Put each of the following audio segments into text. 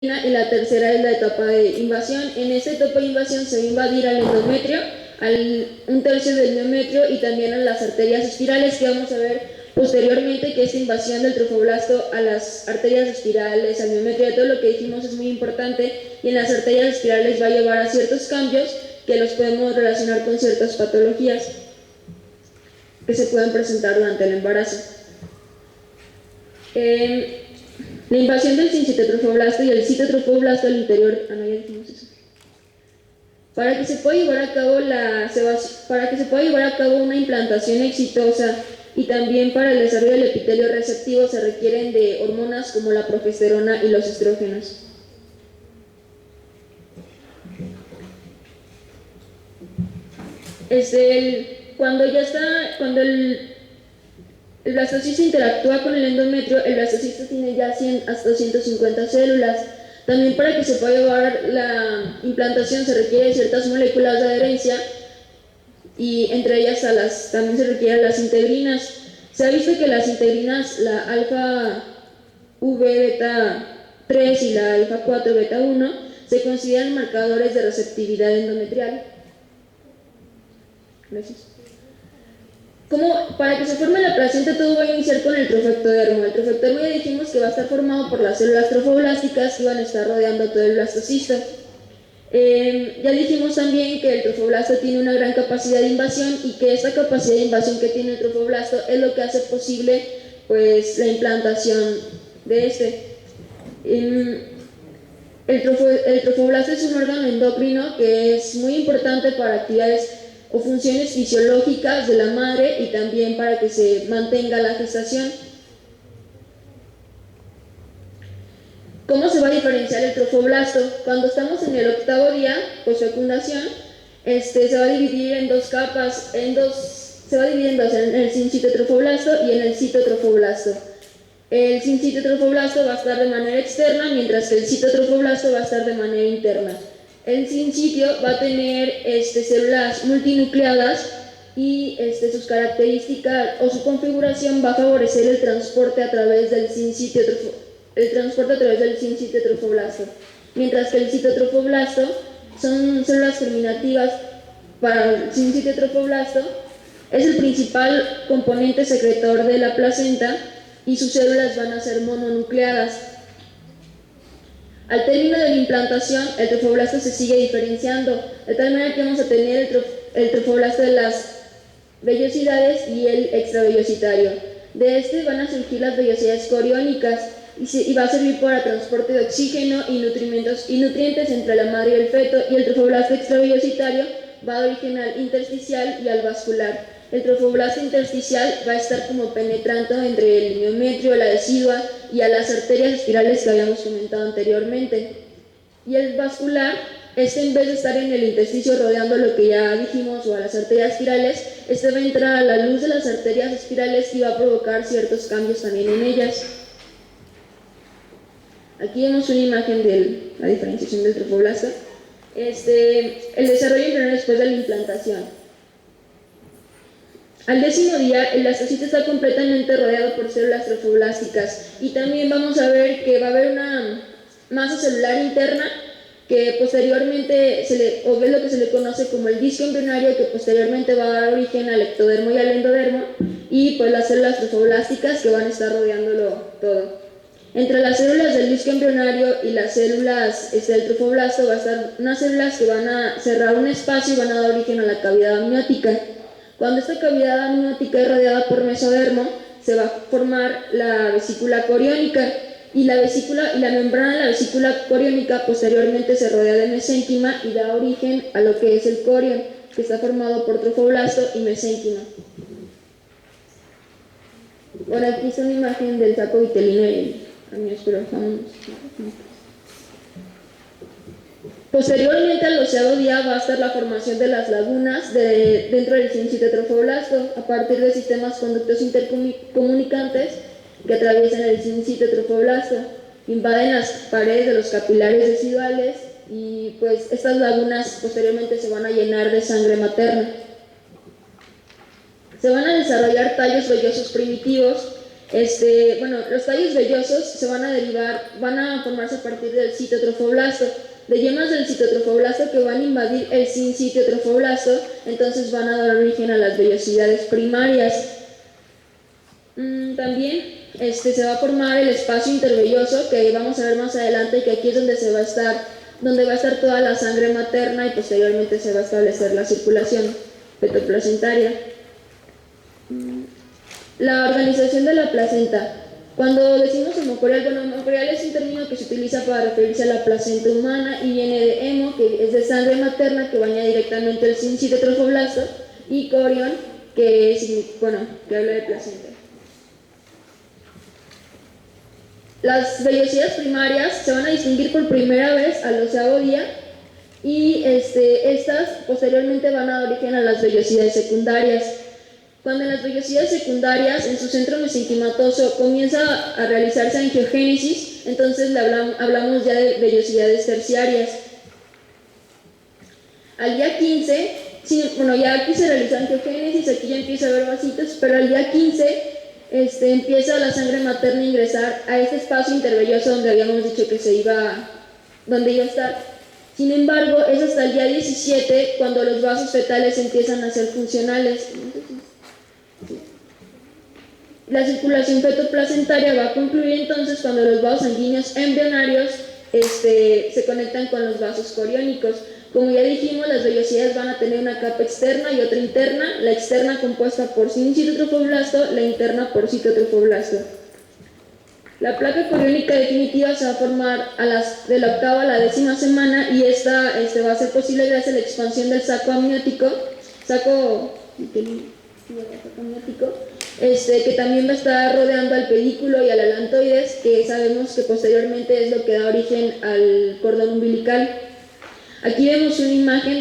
y la tercera es la etapa de invasión. En esta etapa de invasión se va a invadir al endometrio, un tercio del miometrio y también a las arterias espirales, que vamos a ver posteriormente que esta invasión del trofoblasto a las arterias espirales, al miometrio, todo lo que dijimos es muy importante, y en las arterias espirales va a llevar a ciertos cambios que los podemos relacionar con ciertas patologías que se pueden presentar durante el embarazo. La invasión del sincitotrofoblasto y el citotrofoblasto al interior. Ya dijimos eso. Para que se pueda llevar a cabo una implantación exitosa y también para el desarrollo del epitelio receptivo se requieren de hormonas como la progesterona y los estrógenos. Cuando el blastocisto interactúa con el endometrio, el blastocisto tiene ya 100 hasta 150 células. También para que se pueda llevar la implantación se requieren ciertas moléculas de adherencia y entre ellas también se requieren las integrinas. Se ha visto que las integrinas, la alfa V beta 3 y la alfa 4 beta 1, se consideran marcadores de receptividad endometrial. Gracias. Para que se forme la placenta, todo va a iniciar con el trofectodermo. El trofectodermo ya dijimos que va a estar formado por las células trofoblásticas que van a estar rodeando todo el blastocisto. Ya dijimos también que el trofoblasto tiene una gran capacidad de invasión y que esta capacidad de invasión que tiene el trofoblasto es lo que hace posible pues, la implantación de este. El trofoblasto es un órgano endocrino que es muy importante para actividades o funciones fisiológicas de la madre y también para que se mantenga la gestación. ¿Cómo se va a diferenciar el trofoblasto? Cuando estamos en el 8º día, posfecundación, se va a dividir en dos capas, se va a dividir en dos, en el sincitotrofoblasto y en el citotrofoblasto. El sincitotrofoblasto va a estar de manera externa, mientras que el citotrofoblasto va a estar de manera interna. El sincitio va a tener células multinucleadas y sus características o su configuración va a favorecer el transporte a través del sincitotrofoblasto, mientras que el citotrofoblasto son células germinativas. Para el sincitotrofoblasto es el principal componente secretor de la placenta y sus células van a ser mononucleadas. Al término de la implantación, el trofoblasto se sigue diferenciando, de tal manera que vamos a tener el trofoblasto de las vellosidades y el extravellositario. De este van a surgir las vellosidades coriónicas y va a servir para transporte de oxígeno y nutrientes entre la madre y el feto, y el trofoblasto extravellositario va a origen al intersticial y al vascular. El trofoblasto intersticial va a estar como penetrando entre el miometrio, la decidua y a las arterias espirales que habíamos comentado anteriormente. Y el vascular, en vez de estar en el intersticio rodeando lo que ya dijimos o a las arterias espirales, va a entrar a la luz de las arterias espirales y va a provocar ciertos cambios también en ellas. Aquí vemos una imagen de la diferenciación del trofoblasto. El desarrollo embrionario después de la implantación. Al 10º día, el blastocito está completamente rodeado por células trofoblásticas y también vamos a ver que va a haber una masa celular interna que posteriormente es lo que se le conoce como el disco embrionario, que posteriormente va a dar origen al ectodermo y al endodermo, y pues las células trofoblásticas que van a estar rodeándolo todo. Entre las células del disco embrionario y las células del trofoblasto va a estar unas células que van a cerrar un espacio y van a dar origen a la cavidad amniótica. Cuando esta cavidad amniótica es rodeada por mesodermo, se va a formar la vesícula coriónica y la membrana de la vesícula coriónica posteriormente se rodea de mesénquima y da origen a lo que es el corión, que está formado por trofoblasto y mesénquima. Bueno, aquí está una imagen del saco vitelino y amniospermo. Posteriormente al 12º día va a estar la formación de las lagunas dentro del sincitotrofoblasto a partir de sistemas conductos intercomunicantes que atraviesan el sincitotrofoblasto, invaden las paredes de los capilares residuales y pues estas lagunas posteriormente se van a llenar de sangre materna. Se van a desarrollar tallos vellosos primitivos Bueno, los tallos vellosos se van a derivar, van a formarse a partir del citotrofoblasto, de yemas del citotrofoblasto que van a invadir el sincitio trofoblasto, entonces van a dar origen a las vellosidades primarias. También se va a formar el espacio intervelloso, que vamos a ver más adelante, que aquí es donde va a estar toda la sangre materna y posteriormente se va a establecer la circulación fetoplacentaria. La organización de la placenta. Cuando decimos hemocorial, bueno, hemocorial es un término que se utiliza para referirse a la placenta humana y viene de hemo, que es de sangre materna, que baña directamente el sincitio trofoblasto, y corion, que habla de placenta. Las vellosidades primarias se van a distinguir por primera vez al 12º día y estas posteriormente van a dar origen a las vellosidades secundarias. Cuando en las vellosidades secundarias, en su centro mesenquimatoso, comienza a realizarse angiogénesis, entonces hablamos ya de vellosidades terciarias. Al día 15, ya aquí se realiza angiogénesis, aquí ya empieza a haber vasitos, pero al día 15 empieza la sangre materna a ingresar a este espacio intervelloso donde habíamos dicho que donde iba a estar. Sin embargo, es hasta el día 17 cuando los vasos fetales empiezan a ser funcionales. La circulación fetoplacentaria va a concluir entonces cuando los vasos sanguíneos embrionarios se conectan con los vasos coriónicos. Como ya dijimos, las vellosidades van a tener una capa externa y otra interna, la externa compuesta por sincitotrofoblasto, la interna por citotrofoblasto. La placa coriónica definitiva se va a formar de la 8ª a la 10ª semana y esta va a ser posible gracias a la expansión del saco amniótico, que también va a estar rodeando al pedículo y al alantoides, que sabemos que posteriormente es lo que da origen al cordón umbilical. Aquí vemos una imagen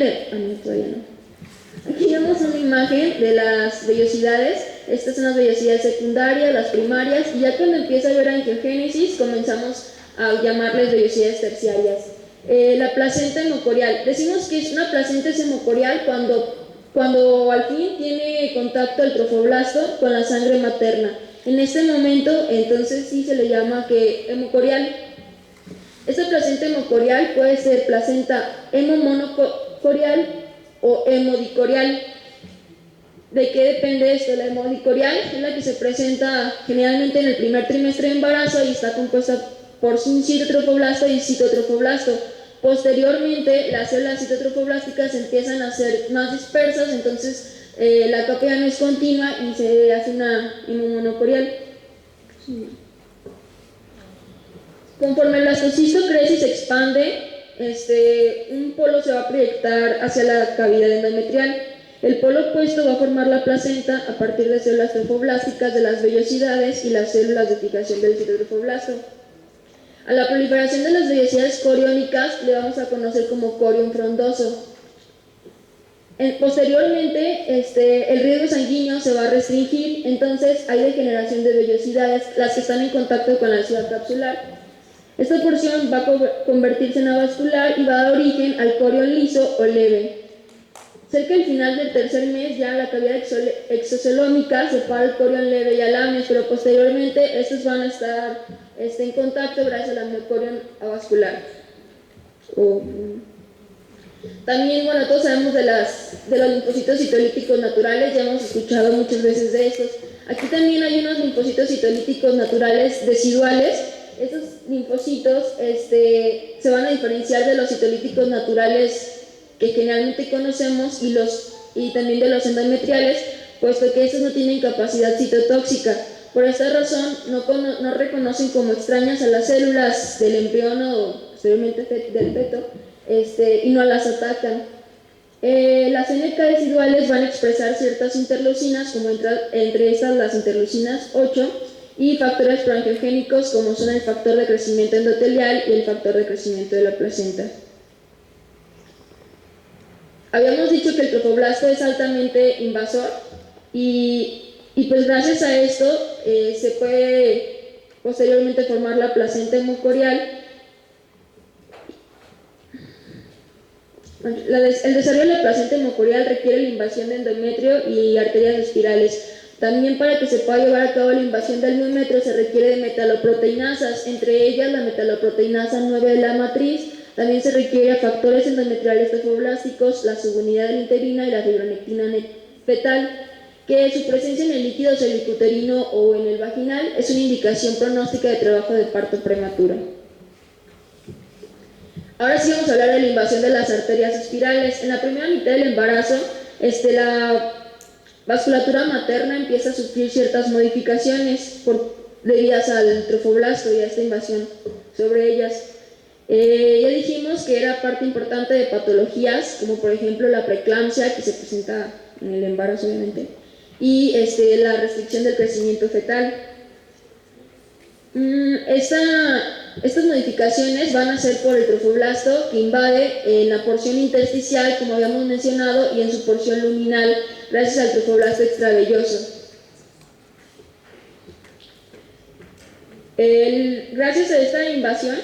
de las vellosidades. Estas son las vellosidades secundarias, las primarias, y ya cuando empieza a haber angiogénesis comenzamos a llamarles vellosidades terciarias. La placenta hemocorial. Decimos que una placenta es hemocorial cuando al fin tiene contacto el trofoblasto con la sangre materna. En este momento, entonces sí se le llama que hemocorial. Esta placenta hemocorial puede ser placenta hemomonocorial o hemodicorial. ¿De qué depende esto? La hemodicorial es la que se presenta generalmente en el primer trimestre de embarazo y está compuesta por sincitotrofoblasto y citotrofoblasto. Posteriormente, las células citotrofoblásticas empiezan a ser más dispersas, entonces la capa ya no es continua y se hace una hemomonocorial. Conforme el blastocisto crece y se expande, un polo se va a proyectar hacia la cavidad endometrial. El polo opuesto va a formar la placenta a partir de células trofoblásticas de las vellosidades y las células de fijación del citotrofoblasto. A la proliferación de las vellosidades coriónicas le vamos a conocer como corión frondoso. Posteriormente, el riego sanguíneo se va a restringir, entonces hay degeneración de vellosidades, las que están en contacto con la ciudad capsular. Esta porción va a convertirse en avascular y va a dar origen al corión liso o leve. Cerca del final del tercer mes, ya la cavidad exocelómica separa el corión leve y al amnios, pero posteriormente estos van a estar en contacto gracias al amniocorión avascular. También, todos sabemos de los linfocitos citolíticos naturales, ya hemos escuchado muchas veces de estos. Aquí también hay unos linfocitos citolíticos naturales residuales. Estos linfocitos se van a diferenciar de los citolíticos naturales que generalmente conocemos y también de los endometriales, puesto que estos no tienen capacidad citotóxica. Por esta razón, no reconocen como extrañas a las células del embrión o posteriormente del feto, y no las atacan. Las NK residuales van a expresar ciertas interleucinas, como entre estas las interleucinas 8, y factores proangiogénicos como son el factor de crecimiento endotelial y el factor de crecimiento de la placenta. Habíamos dicho que el trofoblasto es altamente invasor y pues gracias a esto se puede posteriormente formar la placenta hemocorial. El desarrollo de la placenta hemocorial requiere la invasión de endometrio y arterias espirales. También para que se pueda llevar a cabo la invasión del miometrio se requiere de metaloproteinasas, entre ellas la metaloproteinasa 9 de la matriz. También se requiere a factores endometriales trofoblásticos, la subunidad de la integrina y la fibronectina fetal, que su presencia en el líquido cervicuterino o en el vaginal es una indicación pronóstica de trabajo de parto prematuro. Ahora sí vamos a hablar de la invasión de las arterias espirales. En la primera mitad del embarazo, la vasculatura materna empieza a sufrir ciertas modificaciones debidas al trofoblasto y a esta invasión sobre ellas. Ya dijimos que era parte importante de patologías, como por ejemplo la preeclampsia, que se presenta en el embarazo obviamente, y la restricción del crecimiento fetal. Estas modificaciones van a ser por el trofoblasto, que invade en la porción intersticial, como habíamos mencionado, y en su porción luminal, gracias al trofoblasto extravelloso. Gracias a esta invasión,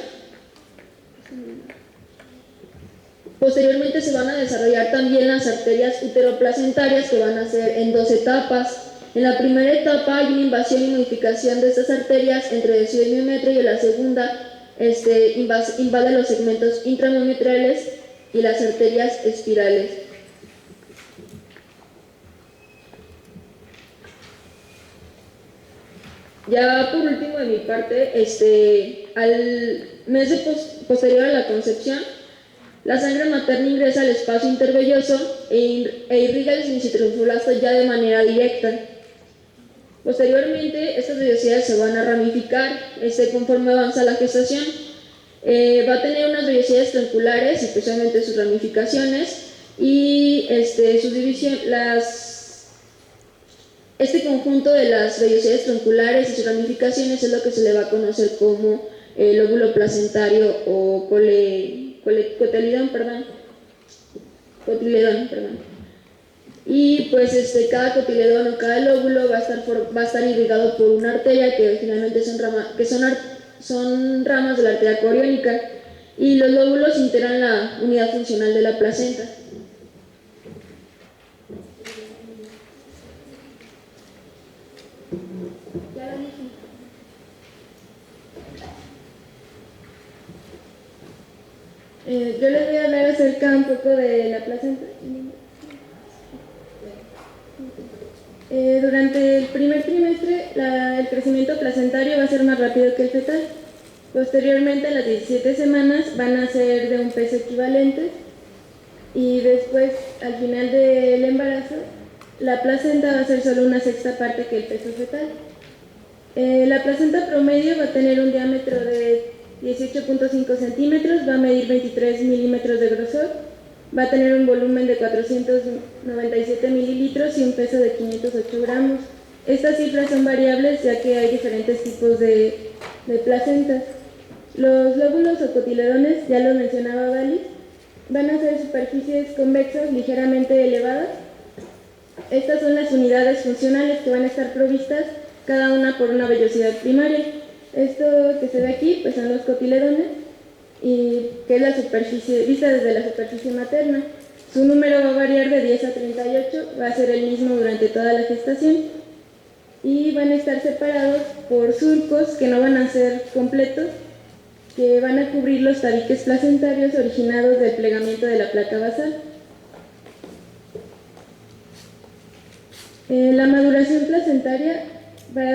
posteriormente se van a desarrollar también las arterias uteroplacentarias, que van a ser en 2 etapas. En la primera etapa hay una invasión y modificación de estas arterias entre el miometrio, y en la segunda invade los segmentos intramiometrales y las arterias espirales. Ya por último de mi parte, al mes posterior a la concepción, la sangre materna ingresa al espacio intervelloso e irriga el sincititrofoblasto ya de manera directa. Posteriormente, estas vellosidades se van a ramificar conforme avanza la gestación. Va a tener unas vellosidades tronculares y especialmente sus ramificaciones, y este conjunto de las vellosidades tronculares y sus ramificaciones es lo que se le va a conocer como lóbulo placentario o cotiledón. Y pues cada cotiledón o cada lóbulo va a estar irrigado por una arteria, que finalmente son ramas de la arteria coriónica, y los lóbulos integran la unidad funcional de la placenta. Yo les voy a hablar acerca un poco de la placenta. Durante el primer trimestre, el crecimiento placentario va a ser más rápido que el fetal. Posteriormente, a las 17 semanas, van a ser de un peso equivalente, y después, al final del embarazo, la placenta va a ser solo una sexta parte que el peso fetal. La placenta promedio va a tener un diámetro de 18.5 centímetros, va a medir 23 milímetros de grosor, va a tener un volumen de 497 mililitros y un peso de 508 gramos. Estas cifras son variables ya que hay diferentes tipos de placentas. Los lóbulos o cotiledones, ya lo mencionaba Vali, van a ser superficies convexas ligeramente elevadas. Estas son las unidades funcionales que van a estar provistas cada una por una vellosidad primaria. Esto que se ve aquí pues son los cotiledones, y que es la superficie vista desde la superficie materna. Su número va a variar de 10 a 38, va a ser el mismo durante toda la gestación, y van a estar separados por surcos que no van a ser completos, que van a cubrir los tabiques placentarios originados del plegamiento de la placa basal. Para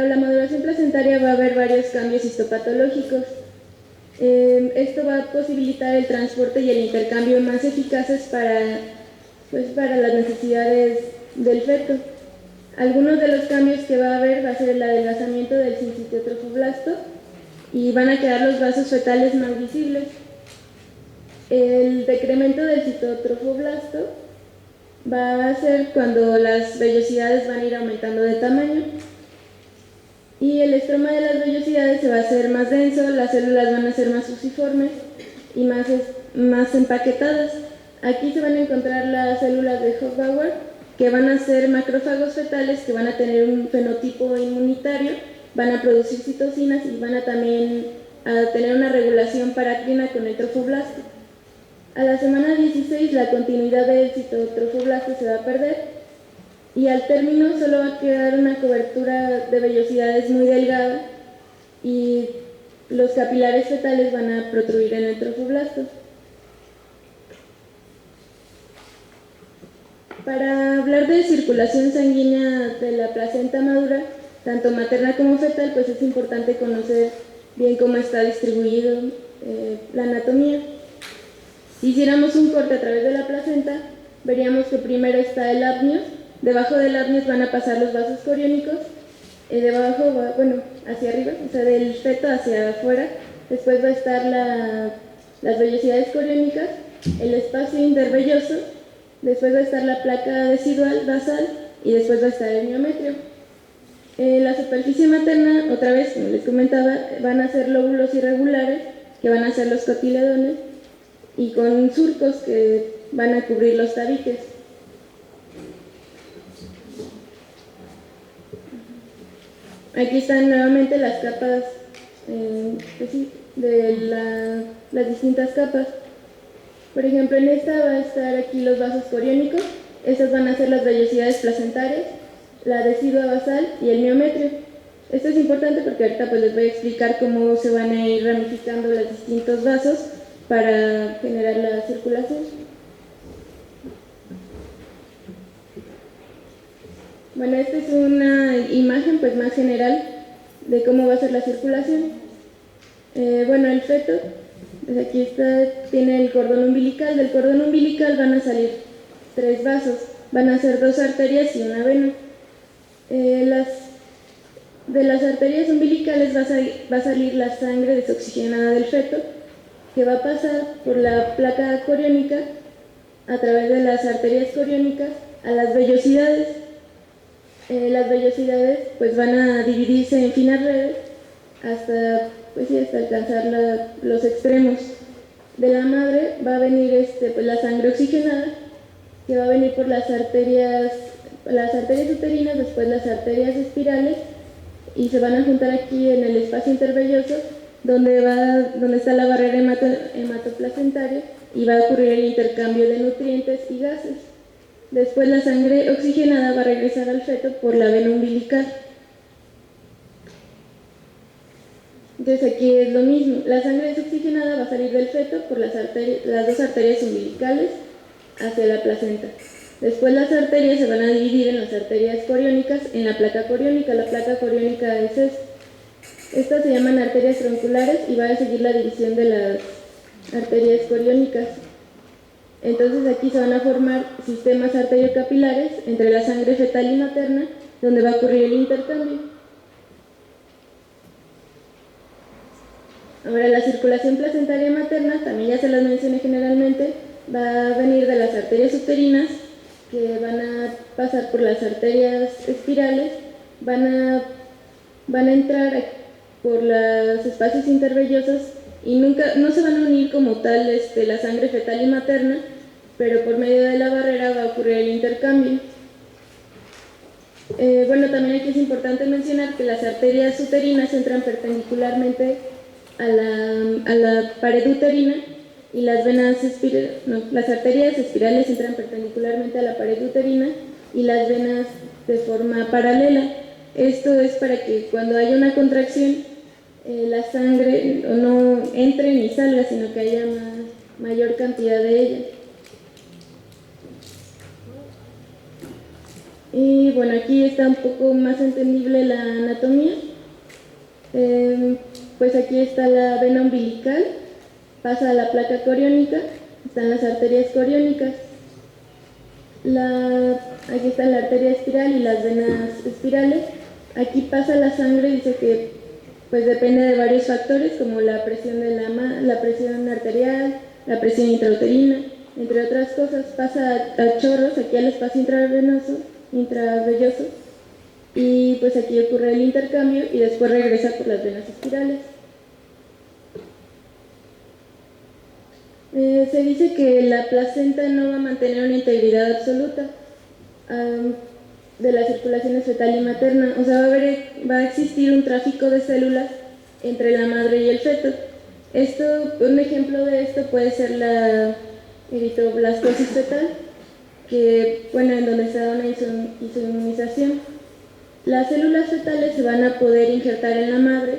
la maduración placentaria va a haber varios cambios histopatológicos. Esto va a posibilitar el transporte y el intercambio más eficaces para las necesidades del feto. Algunos de los cambios que va a haber va a ser el adelgazamiento del sincitiotrofoblasto, y van a quedar los vasos fetales más visibles. El decremento del citotrofoblasto va a ser cuando las vellosidades van a ir aumentando de tamaño, y el estroma de las vellosidades se va a hacer más denso, las células van a ser más fusiformes y más empaquetadas. Aquí se van a encontrar las células de Hochbauer, que van a ser macrófagos fetales que van a tener un fenotipo inmunitario, van a producir citocinas y van a también tener una regulación parácrina con el trofoblasto. A la semana 16 la continuidad del citotrofoblasto se va a perder, y al término solo va a quedar una cobertura de vellosidades muy delgada y los capilares fetales van a protruir en el trofoblasto. Para hablar de circulación sanguínea de la placenta madura, tanto materna como fetal, pues es importante conocer bien cómo está distribuido la anatomía. Si hiciéramos un corte a través de la placenta, veríamos que primero está el apnios, debajo del apnios van a pasar los vasos coriónicos, debajo va, bueno, hacia arriba, o sea, del feto hacia afuera, después va a estar las vellosidades coriónicas, el espacio intervelloso, después va a estar la placa decidual basal y después va a estar el miometrio. La superficie materna, otra vez, como les comentaba, van a ser lóbulos irregulares, que van a ser los cotiledones, y con surcos que van a cubrir los tabiques. Aquí están nuevamente las capas, pues sí, de las distintas capas. Por ejemplo, en esta va a estar aquí los vasos coriónicos, estas van a ser las vellosidades placentarias, la decidua basal y el miometrio. Esto es importante porque ahorita pues les voy a explicar cómo se van a ir ramificando los distintos vasos para generar la circulación. Bueno, esta es una imagen pues más general de cómo va a ser la circulación. Bueno, el feto, pues aquí tiene el cordón umbilical. Del cordón umbilical van a salir 3 vasos, van a ser 2 arterias y una vena. De las arterias umbilicales va a salir la sangre desoxigenada del feto, que va a pasar por la placa coriónica a través de las arterias coriónicas a las vellosidades. Las vellosidades pues van a dividirse en finas redes hasta alcanzar los extremos. De la madre va a venir pues la sangre oxigenada, que va a venir por las arterias uterinas, después las arterias espirales, y se van a juntar aquí en el espacio intervelloso donde está la barrera hematoplacentaria, y va a ocurrir el intercambio de nutrientes y gases. Después la sangre oxigenada va a regresar al feto por la vena umbilical. Entonces aquí es lo mismo, la sangre desoxigenada va a salir del feto por las 2 arterias umbilicales hacia la placenta. Después las arterias se van a dividir en las arterias coriónicas, en la placa coriónica. La placa coriónica es esta. Estas se llaman arterias tronculares y va a seguir la división de las arterias coriónicas. Entonces aquí se van a formar sistemas arteriocapilares entre la sangre fetal y materna, donde va a ocurrir el intercambio. Ahora, la circulación placentaria materna, también ya se las mencioné generalmente, va a venir de las arterias uterinas, que van a pasar por las arterias espirales, van a entrar por los espacios intervellosos y no se van a unir como tal la sangre fetal y materna, pero por medio de la barrera va a ocurrir el intercambio. Bueno, también aquí es importante mencionar que las arterias uterinas entran perpendicularmente a la pared uterina, y las arterias espirales entran perpendicularmente a la pared uterina y las venas de forma paralela. Esto es para que cuando haya una contracción la sangre no entre ni salga, sino que haya mayor cantidad de ella. Y bueno, aquí está un poco más entendible la anatomía. Pues aquí está la vena umbilical, pasa a la placa coriónica, están las arterias coriónicas. Aquí está la arteria espiral y las venas espirales. Aquí pasa la sangre, dice que pues depende de varios factores, como la presión la presión arterial, la presión intrauterina, entre otras cosas. Pasa a chorros aquí al espacio intravelloso, y pues aquí ocurre el intercambio y después regresa por las venas espirales. Se dice que la placenta no va a mantener una integridad absoluta de las circulaciones fetal y materna, o sea, va a existir un tráfico de células entre la madre y el feto. Un ejemplo de esto puede ser la eritroblastosis fetal. que, bueno, en donde se da una inmunización. Las células fetales se van a poder injertar en la madre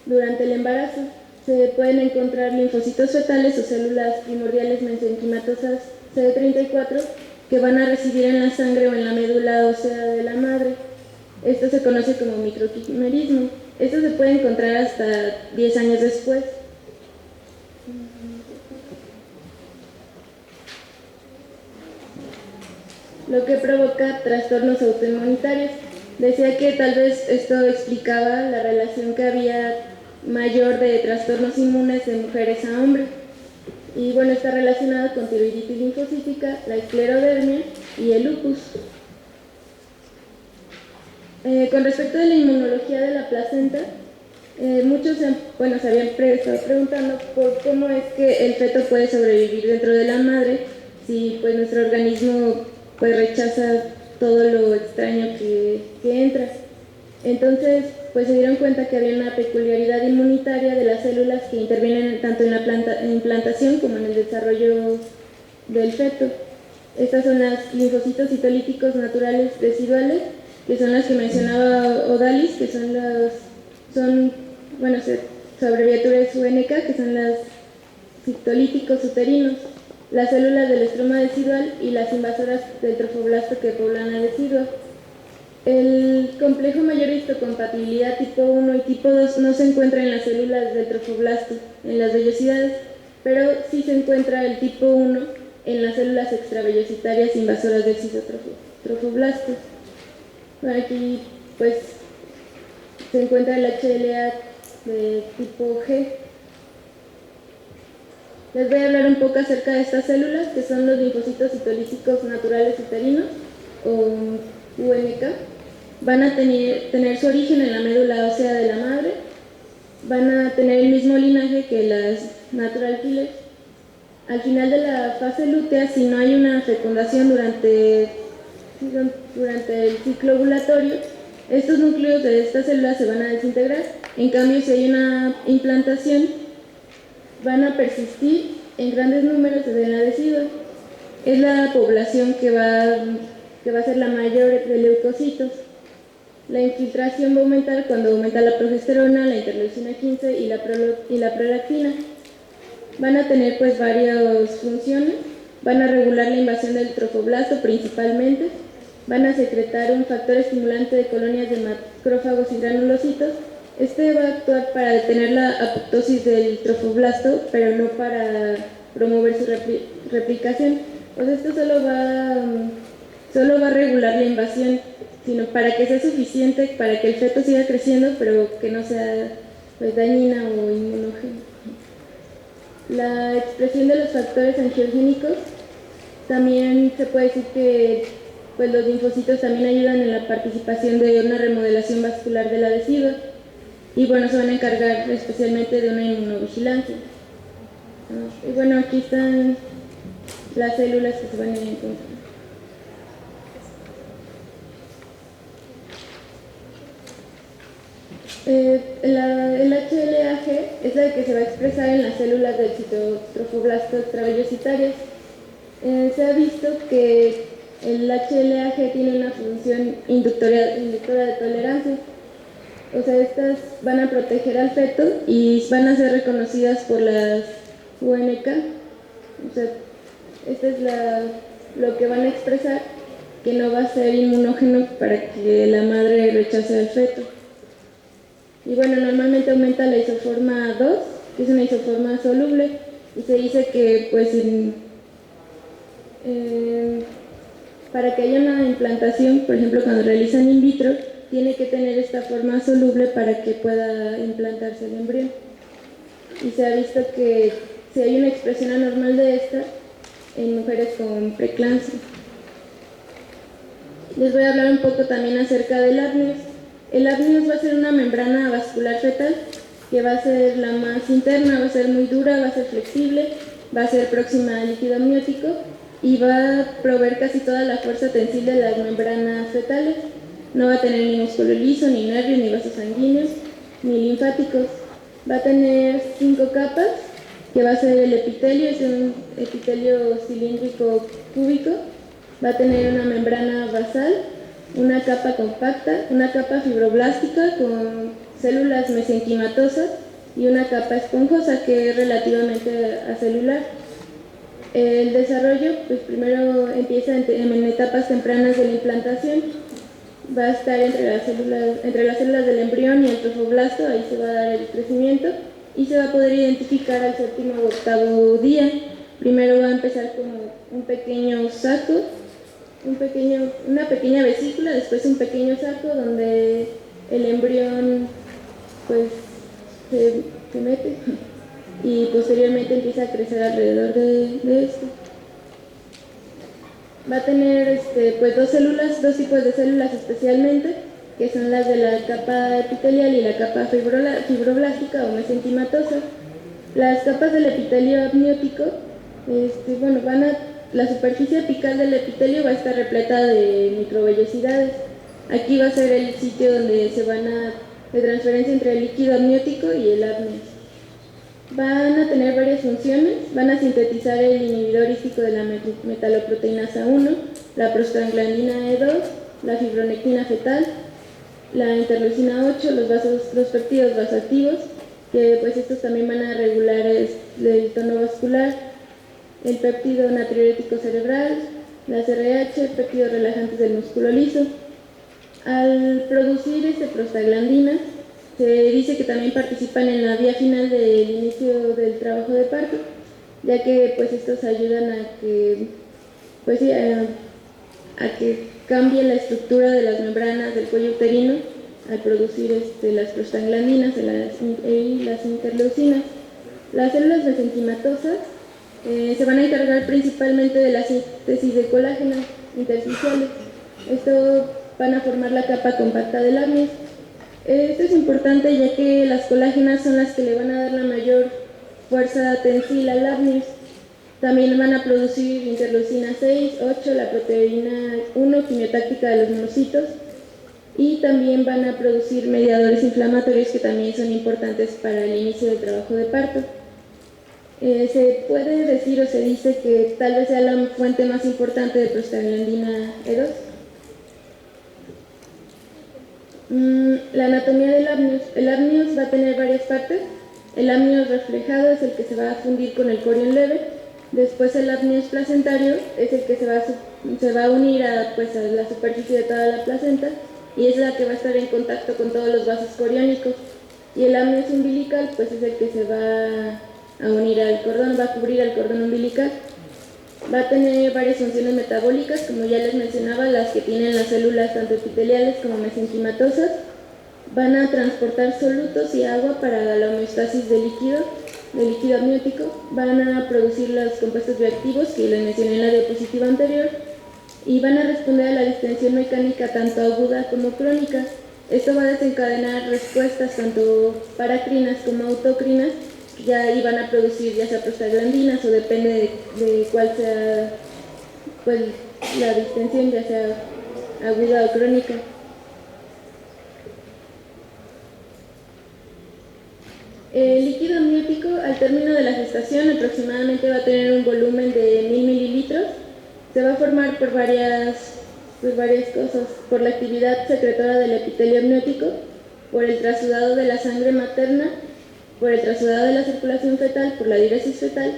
durante el embarazo. Se pueden encontrar linfocitos fetales o células primordiales mesenquimatosas CD34 que van a residir en la sangre o en la médula ósea de la madre. Esto se conoce como microquimerismo. Esto se puede encontrar hasta 10 años después. Lo que provoca trastornos autoinmunitarios. Decía que tal vez esto explicaba la relación que había mayor de trastornos inmunes de mujeres a hombres. Y bueno, está relacionado con tiroiditis linfocítica, la esclerodermia y el lupus. Con respecto a la inmunología de la placenta, muchos se habían estado preguntando por cómo es que el feto puede sobrevivir dentro de la madre si pues nuestro organismo pues rechaza todo lo extraño que entra. Entonces pues se dieron cuenta que había una peculiaridad inmunitaria de las células que intervienen tanto en la implantación como en el desarrollo del feto. Estas son las linfocitos citolíticos naturales residuales, que son las que mencionaba Odalis, que su abreviatura es UNK, que son las citolíticos uterinos, las células del estroma decidual y las invasoras del trofoblasto que poblan la decidua. El complejo mayor de histocompatibilidad tipo 1 y tipo 2 no se encuentra en las células del trofoblasto, en las vellosidades, pero sí se encuentra el tipo 1 en las células extravellositarias invasoras del citotrofoblasto. Aquí pues se encuentra el HLA de tipo G. Les voy a hablar un poco acerca de estas células, que son los linfocitos citolíticos naturales uterinos, o UNK. Van a tener su origen en la médula ósea de la madre, van a tener el mismo linaje que las natural killers. Al final de la fase lútea, si no hay una fecundación durante el ciclo ovulatorio, estos núcleos de estas células se van a desintegrar. En cambio, si hay una implantación, van a persistir en grandes números desde la decidua. Es la población que va a ser la mayor de leucocitos. La infiltración va a aumentar cuando aumenta la progesterona, la interleucina 15 y la prolactina. Van a tener pues varias funciones. Van a regular la invasión del trofoblasto principalmente. Van a secretar un factor estimulante de colonias de macrófagos y granulocitos. Este va a actuar para detener la apoptosis del trofoblasto, pero no para promover su replicación. O sea, esto solo va a regular la invasión, sino para que sea suficiente para que el feto siga creciendo, pero que no sea pues, dañina o inmunogénica. La expresión de los factores angiogénicos, también se puede decir que pues, los linfocitos también ayudan en la participación de una remodelación vascular de la decidua. Y bueno, se van a encargar especialmente de una inmunovigilancia. Y bueno, aquí están las células que se van a ir encontrando. El HLA-G es la que se va a expresar en las células del citotrofoblasto extravellositarias. Se ha visto que el HLA-G tiene una función inductora de tolerancia. O sea, estas van a proteger al feto y van a ser reconocidas por las UNK. O sea, esto es lo que van a expresar, que no va a ser inmunógeno para que la madre rechace al feto. Y bueno, normalmente aumenta la isoforma 2, que es una isoforma soluble, y se dice que pues para que haya una implantación, por ejemplo cuando realizan in vitro, tiene que tener esta forma soluble para que pueda implantarse el embrión. Y se ha visto que si hay una expresión anormal de esta en mujeres con preeclampsia. Les voy a hablar un poco también acerca del apneus. El apneus va a ser una membrana vascular fetal que va a ser la más interna, va a ser muy dura, va a ser flexible, va a ser próxima al líquido amniótico y va a proveer casi toda la fuerza tensil de las membranas fetales. No va a tener ni músculo liso, ni nervios, ni vasos sanguíneos, ni linfáticos. Va a tener 5 capas, que va a ser el epitelio, es un epitelio cilíndrico cúbico. va a tener una membrana basal, una capa compacta, una capa fibroblástica con células mesenquimatosas y una capa esponjosa que es relativamente acelular. El desarrollo, pues primero empieza en etapas tempranas de la implantación, va a estar entre las células del embrión y el trofoblasto, ahí se va a dar el crecimiento y se va a poder identificar al séptimo o octavo día. Primero va a empezar como un pequeño saco, una pequeña vesícula, después un pequeño saco donde el embrión pues se mete y posteriormente empieza a crecer alrededor de esto. Va a tener pues dos tipos de células especialmente, que son las de la capa epitelial y la capa fibroblástica o mesenquimatosa. Las capas del epitelio amniótico, la superficie apical del epitelio va a estar repleta de microvellosidades. Aquí va a ser el sitio donde de transferencia entre el líquido amniótico y el apneo. Van a tener varias funciones, van a sintetizar el inhibidor hístico de la metaloproteinasa 1, la prostaglandina E2, la fibronectina fetal, la interleucina 8, los péptidos vasoactivos, que pues estos también van a regular el tono vascular, el péptido natriurético cerebral, las RH, péptidos relajantes del músculo liso. Al producir prostaglandinas, se dice que también participan en la vía final del inicio del trabajo de parto, ya que pues estos ayudan a que cambie la estructura de las membranas del cuello uterino al producir las prostaglandinas y las interleucinas. Las células mesenquimatosas se van a encargar principalmente de la síntesis de colágeno intersticiales. Esto van a formar la capa compacta del apneo. Esto es importante ya que las colágenas son las que le van a dar la mayor fuerza tensil al apneo. También van a producir interleucina 6, 8, la proteína 1 quimiotáctica de los monocitos, y también van a producir mediadores inflamatorios que también son importantes para el inicio del trabajo de parto. Se puede decir o se dice que tal vez sea la fuente más importante de prostaglandina E2. La anatomía del apneus. El apneus va a tener varias partes. El apneus reflejado es el que se va a fundir con el corión leve. Después el apneus placentario es el que se va a unir a la superficie de toda la placenta y es la que va a estar en contacto con todos los vasos coriónicos. Y el apneus umbilical pues es el que se va a unir al cordón, va a cubrir al cordón umbilical. Va a tener varias funciones metabólicas, como ya les mencionaba, las que tienen las células tanto epiteliales como mesenquimatosas. Van a transportar solutos y agua para la homeostasis del líquido amniótico. Van a producir los compuestos bioactivos que les mencioné en la diapositiva anterior y van a responder a la distensión mecánica tanto aguda como crónica. Esto va a desencadenar respuestas tanto paracrinas como autocrinas, y van a producir ya sea prostaglandinas o depende de cuál sea pues, la distensión, ya sea aguda o crónica. El líquido amniótico al término de la gestación aproximadamente va a tener un volumen de 1000 mililitros. Se va a formar por varias cosas, por la actividad secretora del epitelio amniótico, por el trasudado de la sangre materna, por el trasudado de la circulación fetal, por la diuresis fetal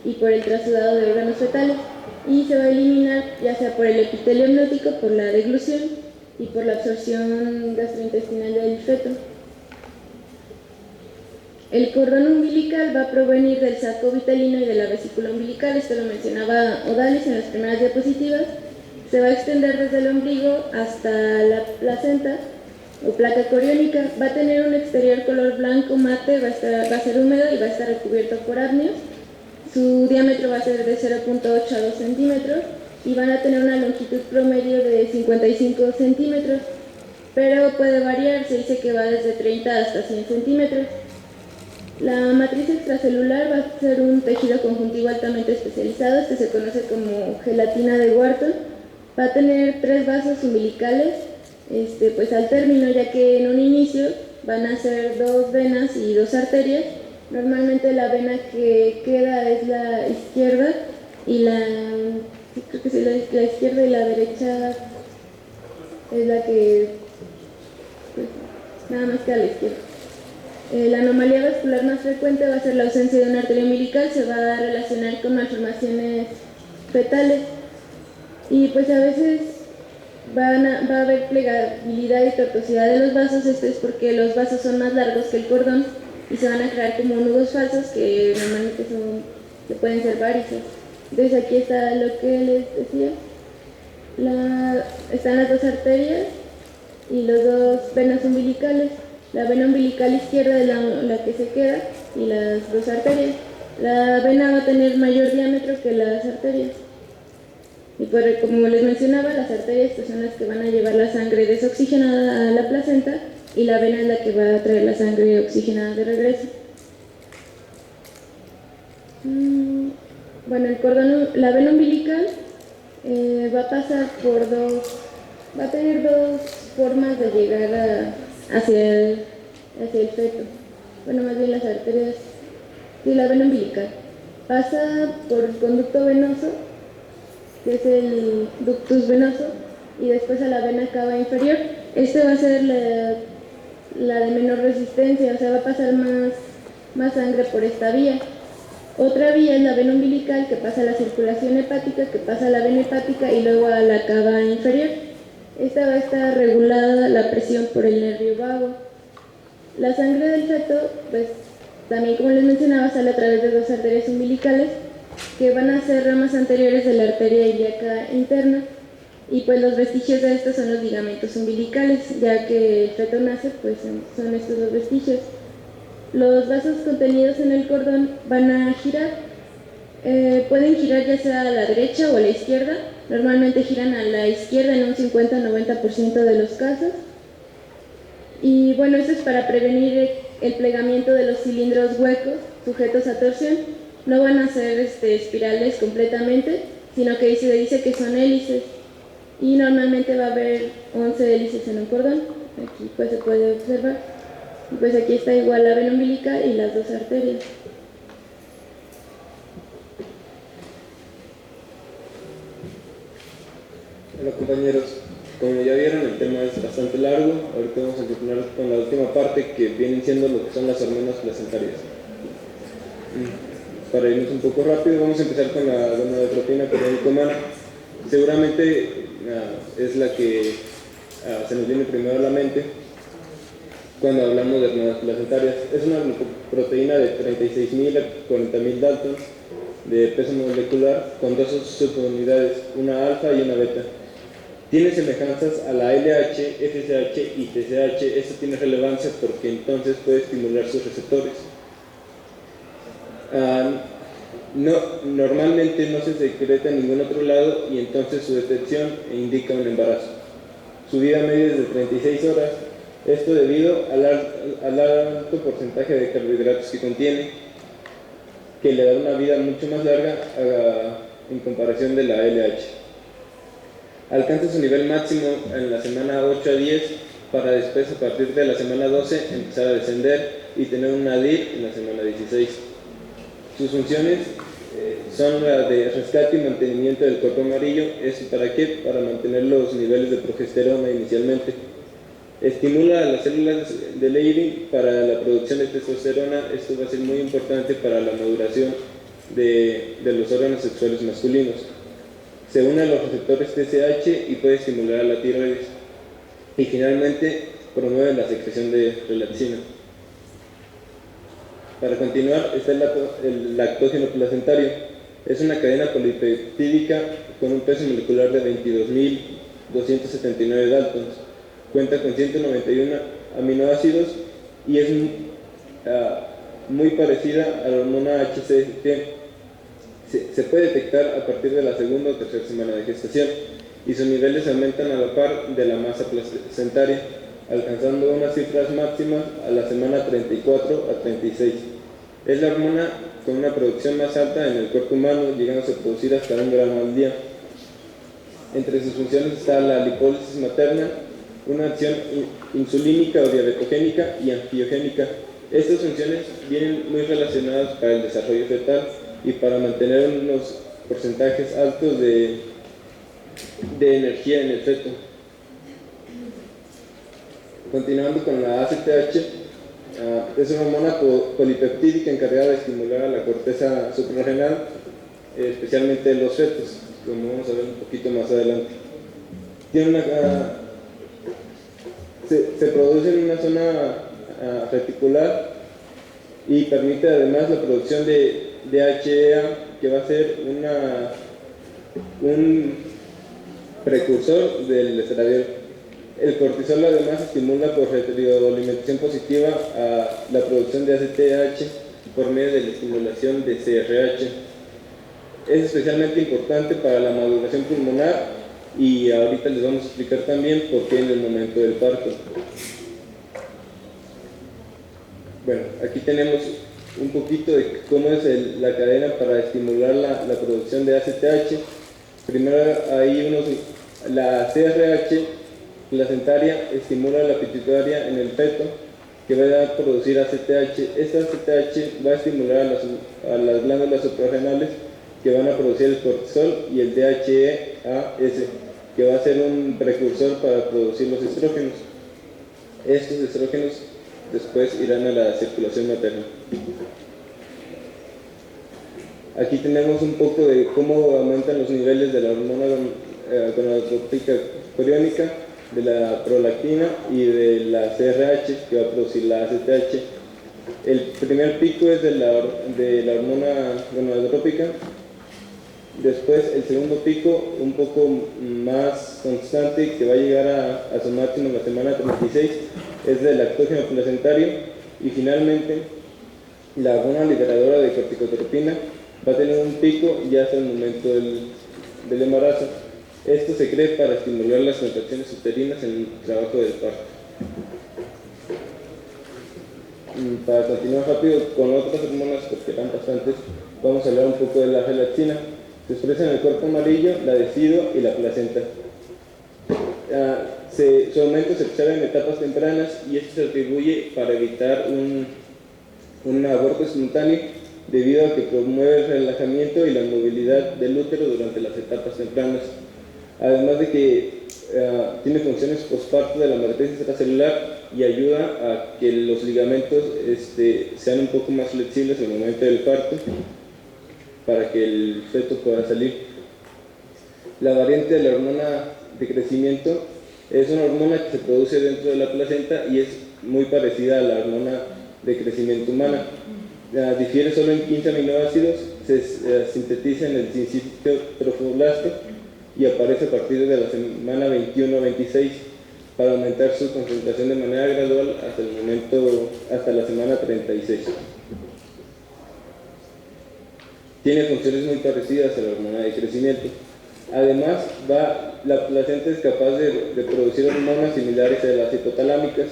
y por el trasudado de órganos fetales, y se va a eliminar ya sea por el epitelio amniótico, por la deglución y por la absorción gastrointestinal del feto. El cordón umbilical va a provenir del saco vitelino y de la vesícula umbilical, esto lo mencionaba Odalis en las primeras diapositivas. Se va a extender desde el ombligo hasta la placenta o placa coriónica. Va a tener un exterior color blanco mate, va a ser húmedo y va a estar recubierto por apneos. Su diámetro va a ser de 0.8 a 2 centímetros y van a tener una longitud promedio de 55 centímetros, pero puede variar, se dice que va desde 30 hasta 100 centímetros. La matriz extracelular va a ser un tejido conjuntivo altamente especializado, este se conoce como gelatina de Wharton. Va a tener 3 vasos umbilicales pues al término, ya que en un inicio van a ser 2 venas y 2 arterias. Normalmente la vena que queda es la izquierda y la creo que sí, la izquierda y la derecha es la que, pues, nada más que a la izquierda. La anomalía vascular más frecuente va a ser la ausencia de una arteria umbilical, se va a relacionar con malformaciones fetales y pues a veces va a haber plegabilidad y tortuosidad de los vasos. Esto es porque los vasos son más largos que el cordón y se van a crear como nudos falsos que normalmente pueden ser varices. Entonces aquí está lo que les decía, están las dos arterias y los dos venas umbilicales. La vena umbilical izquierda es la que se queda y las dos arterias. La vena va a tener mayor diámetro que las arterias. Y pues, como les mencionaba, las arterias pues, son las que van a llevar la sangre desoxigenada a la placenta y la vena es la que va a traer la sangre oxigenada de regreso. Bueno, la vena umbilical va a pasar por va a tener dos formas de llegar hacia el feto. Bueno, más bien las arterias. Sí, la vena umbilical pasa por el conducto venoso, que es el ductus venoso, y después a la vena cava inferior. Este va a ser la de menor resistencia, o sea, va a pasar más sangre por esta vía. Otra vía es la vena umbilical, que pasa a la circulación hepática, que pasa a la vena hepática y luego a la cava inferior. Esta va a estar regulada la presión por el nervio vago. La sangre del feto, pues también como les mencionaba, sale a través de dos arterias umbilicales que van a ser ramas anteriores de la arteria ilíaca interna, y pues los vestigios de estos son los ligamentos umbilicales, ya que el feto nace, pues son estos los vestigios. Los vasos contenidos en el cordón van a girar, pueden girar ya sea a la derecha o a la izquierda. Normalmente giran a la izquierda en un 50-90% de los casos. Y bueno, esto es para prevenir el plegamiento de los cilindros huecos sujetos a torsión. No van a ser espirales completamente, sino que se dice que son hélices. Y normalmente va a haber 11 hélices en un cordón. Aquí pues se puede observar. Y pues aquí está igual la vena umbilical y las dos arterias. Hola compañeros, como ya vieron el tema es bastante largo. Ahorita vamos a continuar con la última parte, que vienen siendo lo que son las hormonas placentarias. Para irnos un poco rápido, vamos a empezar con la gonadotropinas periódica humana. Seguramente es la que se nos viene primero a la mente cuando hablamos de hormonas placentarias. Es una proteína de 36.000 a 40.000 Daltons de peso molecular, con dos subunidades, una alfa y una beta. Tiene semejanzas a la LH, FSH y TSH. Esto tiene relevancia porque entonces puede estimular sus receptores. Normalmente no se secreta en ningún otro lado y entonces su detección indica un embarazo. Su vida media es de 36 horas, esto debido al alto porcentaje de carbohidratos que contiene, que le da una vida mucho más larga en comparación de la LH. Alcanza su nivel máximo en la semana 8 a 10, para después, a partir de la semana 12, empezar a descender y tener una DIR en la semana 16. Sus funciones son la de rescate y mantenimiento del cuerpo amarillo. ¿Eso para qué? Para mantener los niveles de progesterona inicialmente. Estimula a las células de Leydig para la producción de testosterona. Esto va a ser muy importante para la maduración de los órganos sexuales masculinos. Se une a los receptores TSH y puede estimular a la tiroides. Y finalmente promueve la secreción de relaxina. Para continuar está el lactógeno placentario. Es una cadena polipeptídica con un peso molecular de 22.279 Daltons. Cuenta con 191 aminoácidos y es muy parecida a la hormona HCG. Se puede detectar a partir de la segunda o tercera semana de gestación y sus niveles aumentan a la par de la masa placentaria, alcanzando unas cifras máximas a la semana 34 a 36. Es la hormona con una producción más alta en el cuerpo humano, llegando a producir hasta 1 gramo al día. Entre sus funciones está la lipólisis materna, una acción insulínica o diabetogénica y angiogénica. Estas funciones vienen muy relacionadas para el desarrollo fetal y para mantener unos porcentajes altos de de energía en el feto. Continuando con la ACTH, es una hormona polipeptídica encargada de estimular a la corteza suprarrenal, especialmente en los fetos, como vamos a ver un poquito más adelante. Se produce en una zona reticular y permite además la producción de DHEA, que va a ser un precursor del estradiol. El cortisol además estimula por retroalimentación positiva a la producción de ACTH por medio de la estimulación de CRH. Es especialmente importante para la maduración pulmonar y ahorita les vamos a explicar también por qué en el momento del parto. Bueno, aquí tenemos un poquito de cómo es la cadena para estimular la producción de ACTH. Primero hay la CRH placentaria estimula la pituitaria en el feto, que va a producir ACTH. Esta ACTH va a estimular a las glándulas suprarrenales, que van a producir el cortisol, y el DHEAS, que va a ser un precursor para producir los estrógenos. Estos estrógenos después irán a la circulación materna. Aquí tenemos un poco de cómo aumentan los niveles de la hormona gonadotrópica coriónica, de la prolactina y de la CRH, que va a producir la ACTH. El primer pico es de la hormona gonadotrópica. Después el segundo pico, un poco más constante, que va a llegar a su máximo en la semana 36, es del lactógeno placentario. Y finalmente la hormona liberadora de corticotropina va a tener un pico ya hasta el momento del embarazo. Esto se cree para estimular las contracciones uterinas en el trabajo del parto. Para continuar rápido con otras hormonas, porque eran bastantes, vamos a hablar un poco de la relaxina. Se expresa en el cuerpo amarillo, la deciduo y la placenta. Su aumento se observa en etapas tempranas y esto se atribuye para evitar un aborto espontáneo, debido a que promueve el relajamiento y la movilidad del útero durante las etapas tempranas. Además de que tiene funciones posparto de la matriz extracelular y ayuda a que los ligamentos sean un poco más flexibles en el momento del parto, para que el feto pueda salir. La variante de la hormona de crecimiento es una hormona que se produce dentro de la placenta y es muy parecida a la hormona de crecimiento humana. Difiere solo en 15 aminoácidos, se sintetiza en el sincítio trofoblasto y aparece a partir de la semana 21-26 para aumentar su concentración de manera gradual hasta la semana 36. Tiene funciones muy parecidas a la hormona de crecimiento. Además, la placenta es capaz de producir hormonas similares a las hipotalámicas.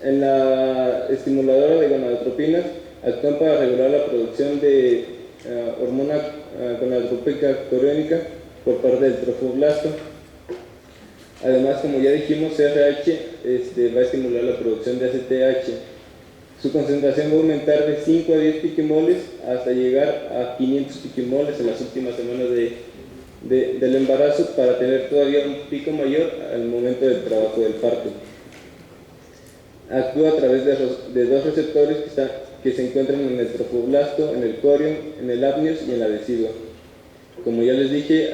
En la estimuladora de gonadotropinas actúan para regular la producción de hormona gonadotrópica coriónica por parte del trofoblasto. Además, como ya dijimos, CRH va a estimular la producción de ACTH. Su concentración va a aumentar de 5 a 10 piquimoles hasta llegar a 500 piquimoles en las últimas semanas del embarazo, para tener todavía un pico mayor al momento del trabajo del parto. Actúa a través de dos receptores que se encuentran en el trofoblasto, en el corion, en el amnios y en la decidua. Como ya les dije,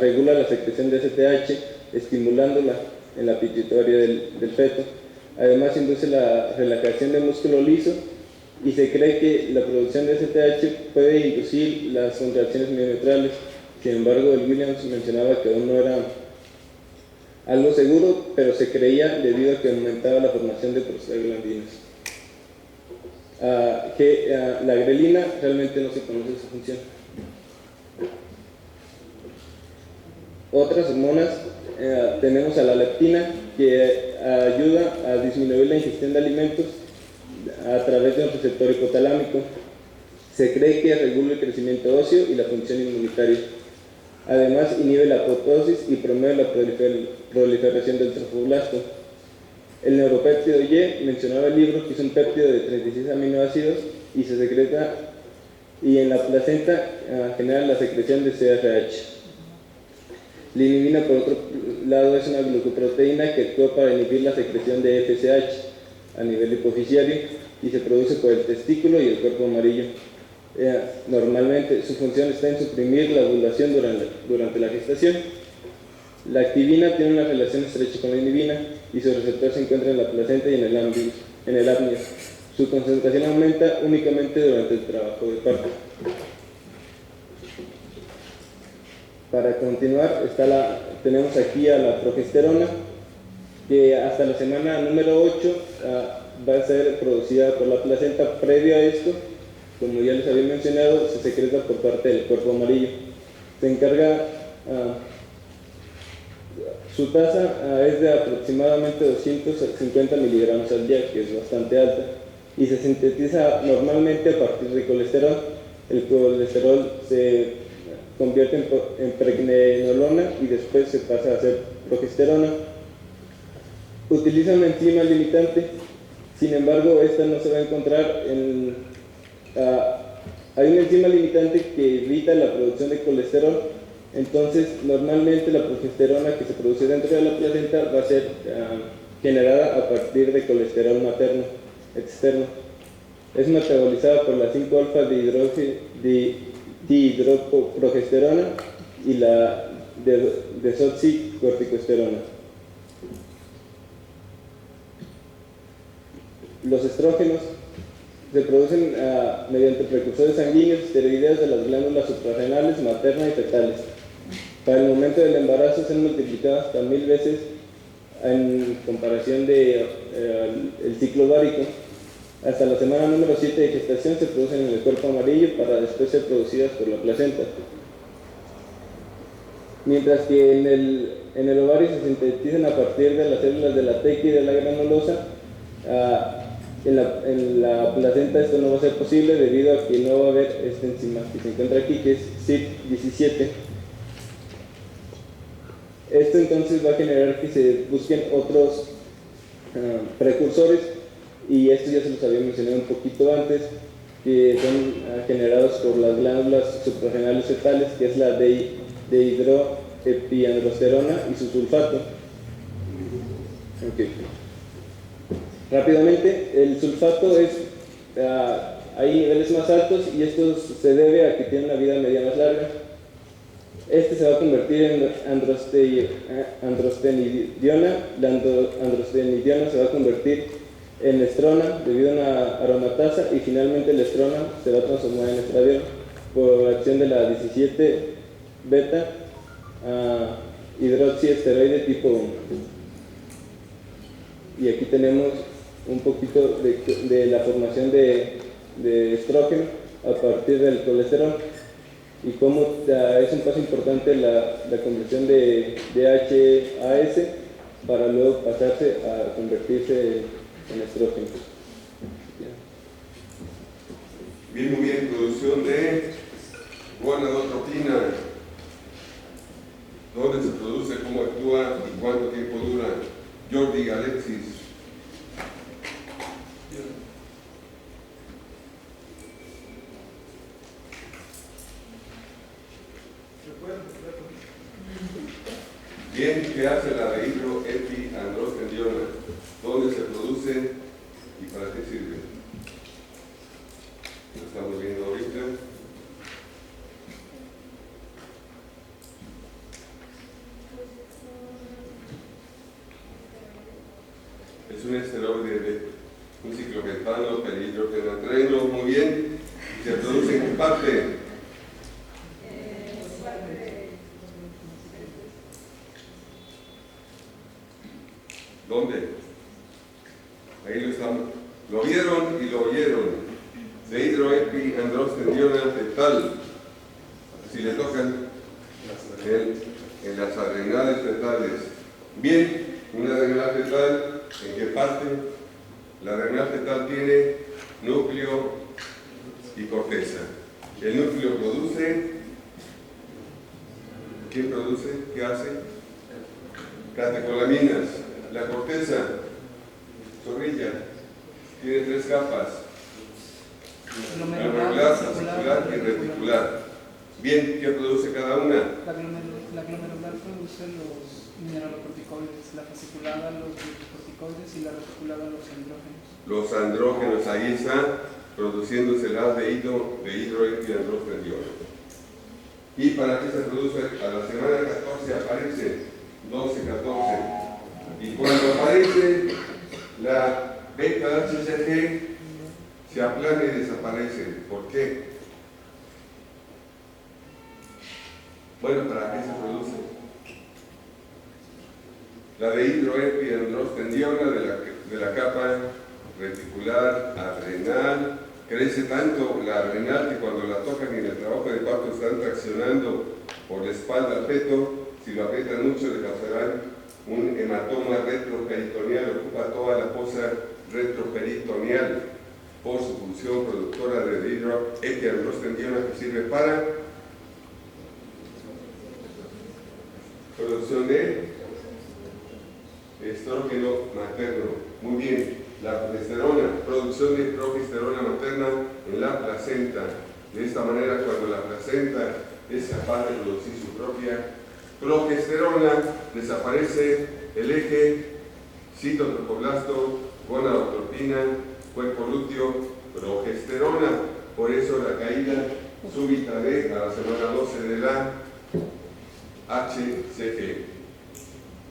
regula la secreción de ACTH, estimulándola en la pituitaria del feto. Además, induce la relajación del músculo liso y se cree que la producción de ACTH puede inducir las contracciones mioneurales. Sin embargo, el Williams mencionaba que aún no era algo seguro, pero se creía debido a que aumentaba la formación de prostaglandinas. La grelina realmente no se conoce su función. Otras hormonas, tenemos a la leptina, que ayuda a disminuir la ingestión de alimentos a través de un receptor hipotalámico. Se cree que regula el crecimiento óseo y la función inmunitaria. Además, inhibe la apoptosis y promueve la proliferación del trofoblasto. El neuropéptido Y, mencionaba el libro, que es un péptido de 36 aminoácidos y se secreta y en la placenta genera la secreción de CRH. La inhibina, por otro lado, es una glucoproteína que actúa para inhibir la secreción de FSH a nivel hipofisiario y se produce por el testículo y el cuerpo amarillo. Normalmente su función está en suprimir la ovulación durante la gestación. La activina tiene una relación estrecha con la inhibina y su receptor se encuentra en la placenta y en el apneo. Su concentración aumenta únicamente durante el trabajo de parto. Para continuar, tenemos aquí a la progesterona, que hasta la semana número 8 va a ser producida por la placenta. Previo a esto, como ya les había mencionado, se secreta por parte del cuerpo amarillo. Se encarga, su tasa es de aproximadamente 250 miligramos al día, que es bastante alta, y se sintetiza normalmente a partir de colesterol. El colesterol se convierte en pregnenolona y después se pasa a ser progesterona. Utiliza una enzima limitante, sin embargo, esta no se va a encontrar hay una enzima limitante que evita la producción de colesterol. Entonces, normalmente la progesterona que se produce dentro de la placenta va a ser generada a partir de colesterol materno externo. Es metabolizada por la 5-alfa dihidroprogesterona y la desoxicorticosterona. Los estrógenos se producen mediante precursores sanguíneos esteroideos de las glándulas suprarrenales, materna y fetales. Para el momento del embarazo se han multiplicado hasta 1000 veces en comparación del ciclo ovárico. Hasta la semana número 7 de gestación se producen en el cuerpo amarillo para después ser producidas por la placenta. Mientras que en el ovario se sintetizan a partir de las células de la teca y de la granulosa, en la placenta esto no va a ser posible debido a que no va a haber esta enzima que se encuentra aquí, que es CYP17. Esto entonces va a generar que se busquen otros precursores, y esto ya se los había mencionado un poquito antes, que son generados por las glándulas suprarrenales fetales, que es la dehidroepiandrosterona y su sulfato. Okay. Rápidamente, el sulfato hay niveles más altos, y esto se debe a que tiene una vida media más larga. Este se va a convertir en androstenidiona. La androstenidiona se va a convertir en estrona debido a una aromatasa, y finalmente la estrona se va a transformar en estradiol por acción de la 17 beta hidroxiesteroide tipo 1. Y aquí tenemos un poquito de la formación de estrógeno a partir del colesterol, y cómo es un paso importante la conversión de DHAS para luego pasarse a convertirse en estrógeno. Bien, muy bien. Producción de guanidotropina. ¿Dónde se produce, cómo actúa y cuánto tiempo dura? Jordi Alexis. Bien, ¿qué hace la dehidroepiandrostenediona? ¿Dónde se produce y para qué sirve? Lo estamos viendo ahorita. Es un esteroide de un ciclohexano, perhidrogenatreno, muy bien. ¿Se produce en qué parte? ¿Dónde? Ahí lo estamos. Lo vieron y lo oyeron. Dehidroepiandrostenediona fetal. Si le tocan en las adrenales fetales. Bien, una adrenal fetal, ¿en qué parte? La adrenal fetal tiene núcleo y corteza. El núcleo produce. ¿Quién produce? ¿Qué hace? Catecolaminas. La corteza, zorrilla, tiene 3 capas. glomerular, fascicular y reticular. Bien, ¿qué produce cada una? La glomerular produce los mineralocorticoides, la fasciculada los glucocorticoides y la reticulada los andrógenos. Los andrógenos, ahí está, produciéndose el dehidroepiandrostenediona. ¿Y para qué se produce? A la semana 14 aparece 12-14. Y cuando aparece la beta-HCG, se aplana y desaparece. ¿Por qué? Bueno, ¿para qué se produce? La dehidroepiandrostenediona de la capa reticular adrenal crece tanto la adrenal que cuando la tocan y en el trabajo de parto están traccionando por la espalda al feto, si lo aprietan mucho le causarán un hematoma retroperitoneal, ocupa toda la fosa retroperitoneal por su función productora de dehidroepiandrostenediona que sirve para producción de estrógeno materno. Muy bien, la progesterona, producción de progesterona materna en la placenta. De esta manera, cuando la placenta es capaz de producir su propia progesterona, desaparece el eje citotropoblasto, gonadotropina, cuerpo lúteo, progesterona. Por eso la caída súbita de a la semana 12 de la HCG.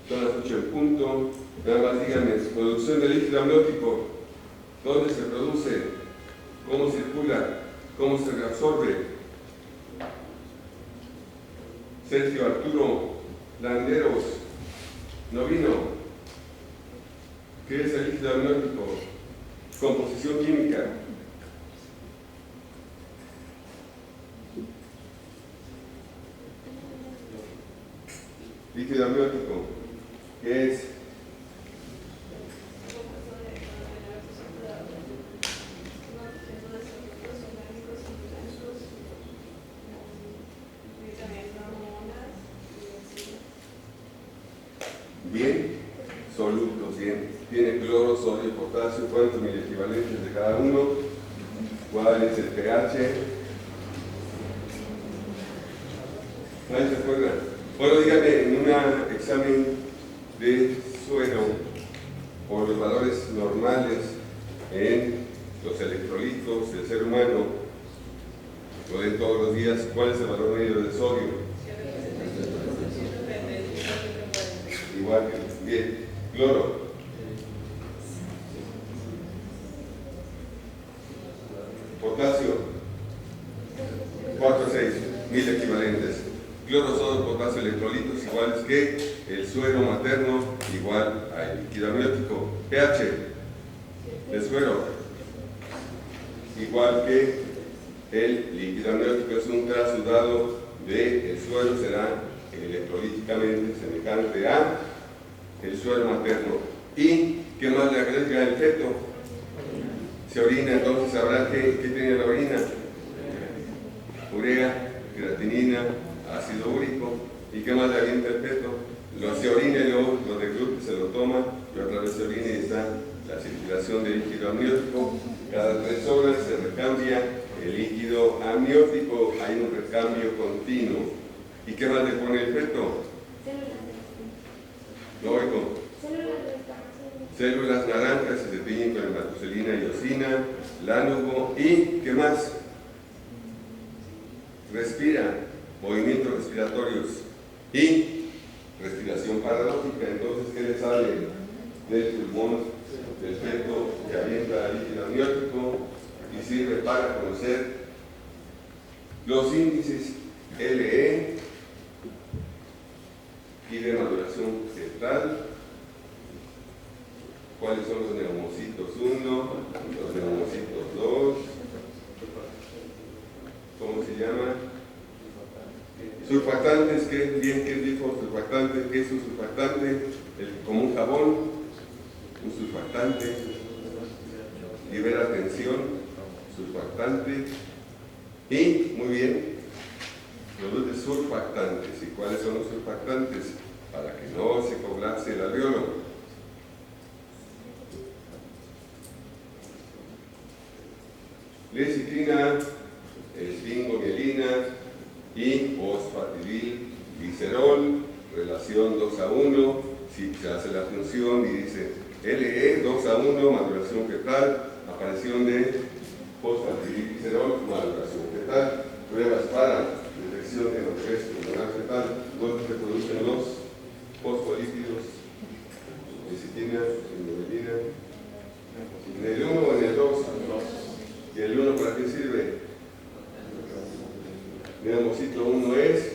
Son las 8 en punto. Nada más díganme, producción de líquido amniótico, ¿dónde se produce? ¿Cómo circula? ¿Cómo se reabsorbe? Sergio Arturo Landeros, no vino. ¿Qué es el líquido amniótico? Composición química. Líquido amniótico, ¿qué es? Bien, solutos, bien. Tiene cloro, sodio, potasio, ¿cuántos miliequivalentes de cada uno? ¿Cuál es el pH? ¿Nadie se acuerda? Bueno, dígame, en un examen de suero por los valores normales en los electrolitos del ser humano, lo den todos los días, ¿cuál es el valor medio de sodio? Igual que, bien, cloro. Potasio, 4 a 6, 1000 equivalentes. Cloro, sodio, potasio, electrolitos iguales que el suero materno, igual al líquido amniótico. pH del suero, igual que el líquido amniótico, es un trasudado del suero, será electrolíticamente semejante a el suero materno. ¿Y qué más le agrega el feto? Se orina, entonces sabrá que tiene la orina: urea, creatinina, ácido úrico. ¿Y qué más le avienta el feto? Se orina y luego lo deglute, se lo toma, y otra vez se orina y está la circulación del líquido amniótico. Cada 3 horas se recambia el líquido amniótico, hay un recambio continuo. ¿Y qué más le pone el feto? Lo oigo. Células naranjas que se tiñen con hematocelina y eosina, lánugo. ¿Y qué más? Respira, movimientos respiratorios y respiración paradójica. Entonces, ¿qué le sale del pulmón del feto que avienta el líquido amniótico y sirve para conocer los índices LE y de maduración fetal? ¿Cuáles son los neumocitos 1, los neumocitos 2? ¿Cómo se llama? Surfactantes, ¿qué bien que dijo surfactante? ¿Qué es un surfactante? Como un jabón, un surfactante, libera tensión, surfactante. Y, muy bien, produce surfactantes. ¿Y cuáles son los surfactantes? Para que no se colapse el alveolo. lecitina, esfingomielina y fosfatidilglicerol, relación 2:1. Si se hace la función y dice LE 2:1, maduración fetal, aparición de fosfatidilglicerol, maduración fetal. Pruebas para detección de hemorragia pulmonar fetal, donde se producen los fosfolípidos, lecitina, esfingomielina. ¿En el 1 o en el 2? ¿Y el 1 para qué sirve? Veamos, ciclo 1 es.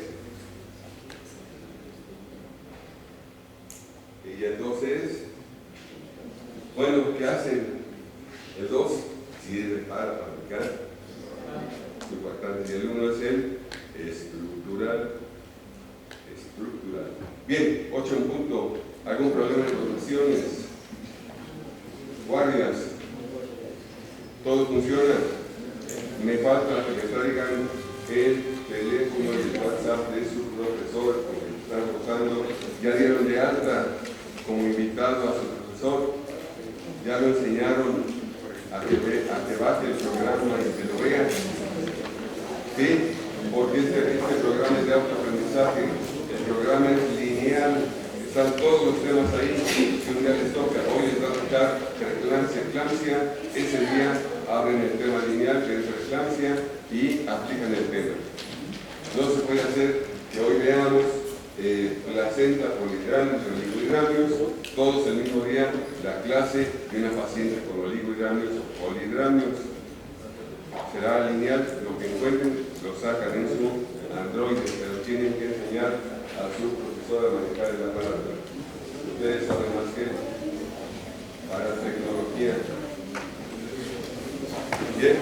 Y el 2 es. Bueno, ¿qué hacen? El 2 sirve para fabricar surfactantes y el 1 es el estructural. Bien, 8 en punto. ¿Algún problema en votaciones? Guardias. ¿Todo funciona? Me falta que me traigan el teléfono y el WhatsApp de su profesor, porque están votando. Ya dieron de alta como invitado a su profesor. Ya lo enseñaron a que baje el programa y que lo vean. ¿Sí? Porque este programa es de autoaprendizaje. El programa es lineal. Están todos los temas ahí. Si un día les toca, hoy les va a tocar preeclampsia, ese día abren el tema lineal, que es preeclampsia, y aplican el tema. No se puede hacer que hoy veamos placenta, poligramios y oligohidramios, todos el mismo día, la clase de una paciente con oligohidramios o poligramios. Será lineal, lo que encuentren lo sacan en su Android, pero tienen que enseñar a su profesor a manejar el aparato. Ustedes saben más que para tecnología. Bien.